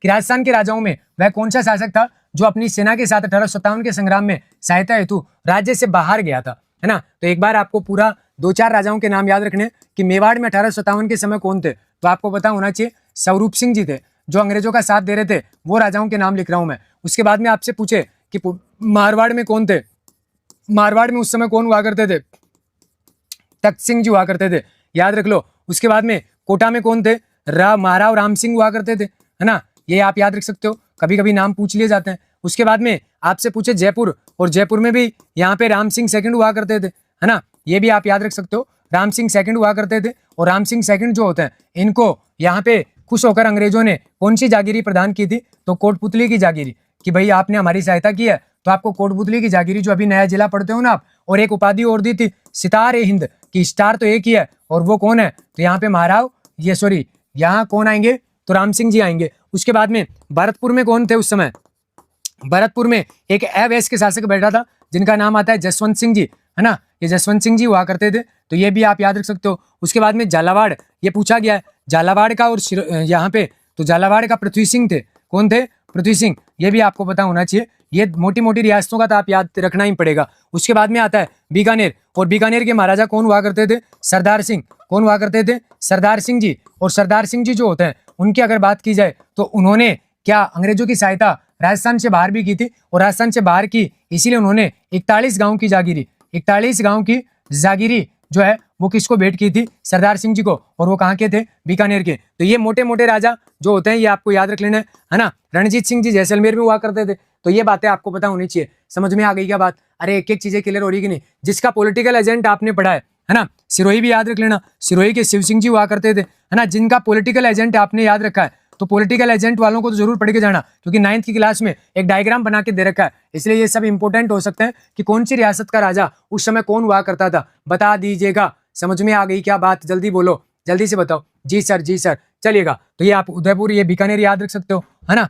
कि राजस्थान के राजाओं में वह कौन सा शासक था जो अपनी सेना के साथ 1857 के संग्राम में सहायता हेतु राज्य से बाहर गया था, है ना। तो एक बार आपको पूरा 2-4 राजाओं के नाम याद रखने कि मेवाड़ में 1857 के समय कौन थे, तो आपको पता होना चाहिए स्वरूप सिंह जी थे, जो अंग्रेजों का साथ दे रहे थे। वो राजाओं के नाम लिख रहा हूं मैं। उसके बाद में आपसे पूछे कि मारवाड़ में कौन थे, मारवाड़ में उस समय कौन हुआ करते थे, तख्त सिंह जी हुआ करते थे, याद रख लो। उसके बाद में कोटा में कौन थे, महाराव राम सिंह हुआ करते थे, है ना, ये आप याद रख सकते हो, कभी कभी नाम पूछ लिए जाते हैं। उसके बाद में आपसे पूछे जयपुर, और जयपुर में भी यहाँ पे राम सिंह सेकंड हुआ करते थे, है ना, ये भी आप याद रख सकते हो, राम सिंह सेकंड हुआ करते थे। और राम सिंह सेकंड जो होते हैं, इनको यहाँ पे खुश होकर अंग्रेजों ने कौन सी जागीरी प्रदान की थी, तो कोटपुतली की जागीरी, कि भाई आपने हमारी सहायता की है तो आपको कोटपुतली की जागीरी, जो अभी नया जिला पढ़ते हो ना आप, और एक उपाधि और दी थी सितार-ए हिंद, की स्टार तो एक ही है, और वो कौन है, तो यहाँ पे महाराव यहाँ कौन आएंगे, तो राम सिंह जी आएंगे। उसके बाद में भरतपुर में कौन थे उस समय, भरतपुर में एक अवैध के शासक बैठा था जिनका नाम आता है जसवंत सिंह जी, है ना, ये जसवंत सिंह जी हुआ करते थे, तो ये भी आप याद रख सकते हो। उसके बाद में झालावाड़, ये पूछा गया है झालावाड़ का, और यहाँ पे तो झालावाड़ का पृथ्वी सिंह थे, कौन थे, पृथ्वी सिंह, ये भी आपको पता होना चाहिए। ये मोटी मोटी रियासतों का तो आप याद रखना ही पड़ेगा। उसके बाद में आता है बीकानेर, और बीकानेर के महाराजा कौन हुआ करते थे, सरदार सिंह, कौन हुआ करते थे, सरदार सिंह जी। और सरदार सिंह जी जो होते हैं उनकी अगर बात की जाए तो उन्होंने क्या अंग्रेजों की सहायता राजस्थान से बाहर भी की थी, और राजस्थान से बाहर की इसीलिए उन्होंने 41 गांव की जागीरी, 41 गांव की जागीरी जो है वो किसको भेंट की थी, सरदार सिंह जी को, और वो कहाँ के थे, बीकानेर के। तो ये मोटे मोटे राजा जो होते हैं ये आपको याद रख लेना है ना। रणजीत सिंह जी जैसलमेर में हुआ करते थे, तो ये बातें आपको पता होनी चाहिए। समझ में आ गई क्या बात, अरे एक एक चीजें क्लियर हो रही कि नहीं। जिसका पॉलिटिकल एजेंट आपने पढ़ा है ना, सिरोही भी याद रख लेना, सिरोही के शिव सिंह जी हुआ करते थे, है ना। जिनका पॉलिटिकल एजेंट आपने याद रखा है, तो पॉलिटिकल एजेंट वालों को तो जरूर पढ़ के जाना, क्योंकि 9th की क्लास में एक डायग्राम बना के दे रखा है, इसलिए ये सब इंपॉर्टेंट हो सकते हैं कि कौन सी रियासत का राजा उस समय कौन हुआ करता था, बता दीजिएगा। समझ में आ गई क्या बात, जल्दी बोलो, जल्दी से बताओ। जी सर, जी सर, चलिएगा। तो ये आप उदयपुर, ये बीकानेर याद रख सकते हो, है ना।